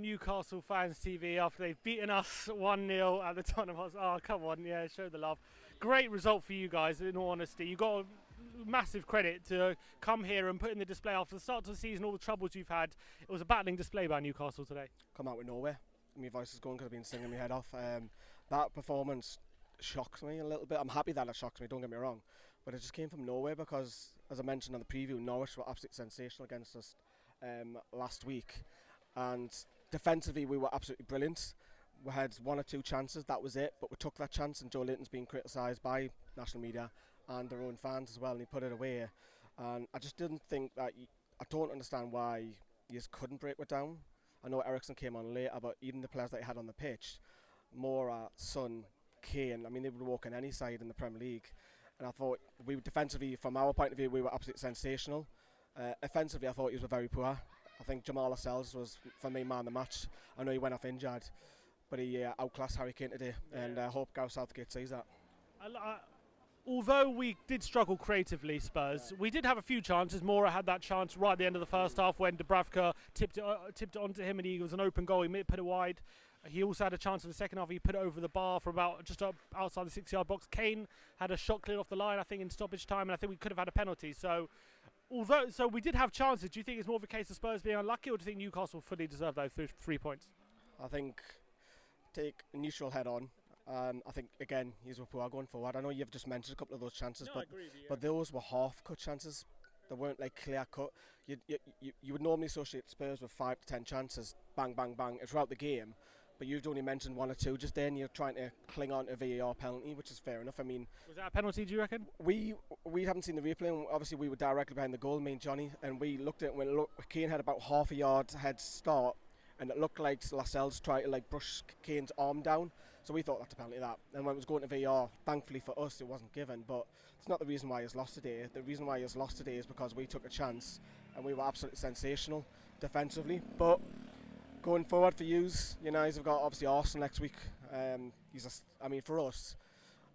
Newcastle Fans TV after they've beaten us 1-0 at the Tottenham Hotspur. Oh, come on, yeah, show the love. Great result for you guys, in all honesty. You got massive credit to come here and put in the display after the start of the season, all the troubles you've had. It was a battling display by Newcastle today. Come out with nowhere. My voice is going because I've been singing my head off. That performance shocks me a little bit. I'm happy that it shocks me, don't get me wrong, but it just came from nowhere because, as I mentioned on the preview, Norwich were absolutely sensational against us last week, and defensively we were absolutely brilliant. We had one or two chances, that was it, but we took that chance, and Joe Linton's been criticised by national media and their own fans as well, and he put it away. And I just didn't think that, I don't understand why you just couldn't break it down. I know Ericsson came on later, but even the players that he had on the pitch, Moura, Son, Kane, I mean, they would walk in any side in the Premier League. And I thought, we defensively, from our point of view, we were absolutely sensational. Offensively, I thought he was very poor. I think Jamal Lascelles was, for me, man of the match. I know he went off injured, but he outclassed Harry Kane today, and I hope Gareth Southgate sees that. Although we did struggle creatively, Spurs, we did have a few chances. Moura had that chance right at the end of the first half when Dubravka tipped it onto him, and he was an open goal. He put it wide. He also had a chance in the second half. He put it over the bar for about just up outside the 6-yard box. Kane had a shot cleared off the line, I think, in stoppage time, and I think we could have had a penalty. So we did have chances. Do you think it's more of a case of Spurs being unlucky, or do you think Newcastle fully deserved those 3 points? I think take a neutral head on. I think, again, he's with poor going forward. I know you've just mentioned a couple of those chances, but those were half-cut chances. They weren't like clear-cut. You would normally associate Spurs with 5 to 10 chances, bang, bang, bang, throughout the game. But you've only mentioned 1 or 2 just then. You're trying to cling on to a VAR penalty, which is fair enough. I mean, was that a penalty, do you reckon? We haven't seen the replay, and obviously we were directly behind the goal, me and Johnny, and we looked at it when Kane had about half a yard head start, and it looked like Lascelles tried to brush Kane's arm down, so we thought that's a penalty, that. And when it was going to VAR, thankfully for us, it wasn't given, but it's not the reason why he's lost today. The reason why he's lost today is because we took a chance, and we were absolutely sensational defensively. But going forward for yous, you guys have got obviously Arsenal next week. For us,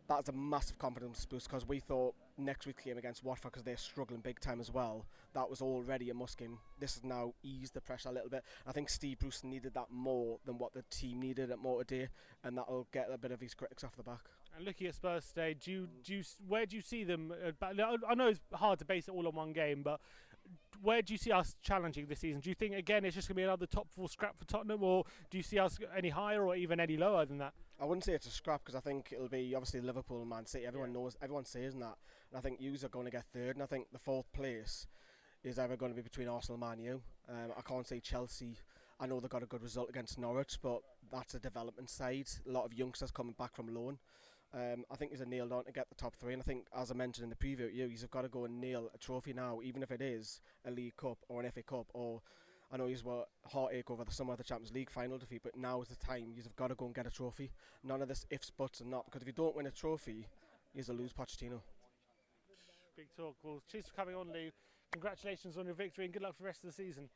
that's a massive confidence boost, because we thought next week's game against Watford, because they're struggling big time as well, that was already a must game. This has now eased the pressure a little bit. I think Steve Bruce needed that more than what the team needed at more today, and that'll get a bit of his critics off the back. And looking at Spurs today, where do you see them? I know it's hard to base it all on one game, but where do you see us challenging this season? Do you think, again, it's just going to be another top 4 scrap for Tottenham, or do you see us any higher or even any lower than that? I wouldn't say it's a scrap, because I think it'll be obviously Liverpool and Man City. Everyone says that. And I think yous are going to get third, and I think the 4th place is either going to be between Arsenal and Man U. I can't say Chelsea. I know they got a good result against Norwich, but that's a development side. A lot of youngsters coming back from loan. I think he's nailed on to get the top 3, and I think, as I mentioned in the preview, you've got to go and nail a trophy now, even if it is a League Cup or an FA Cup, or I know you've got heartache over some of the Champions League final defeat, but now is the time. You've got to go and get a trophy. None of this ifs, buts and not, because if you don't win a trophy, you'll lose Pochettino. Big talk. Well, cheers for coming on, Lou. Congratulations on your victory and good luck for the rest of the season.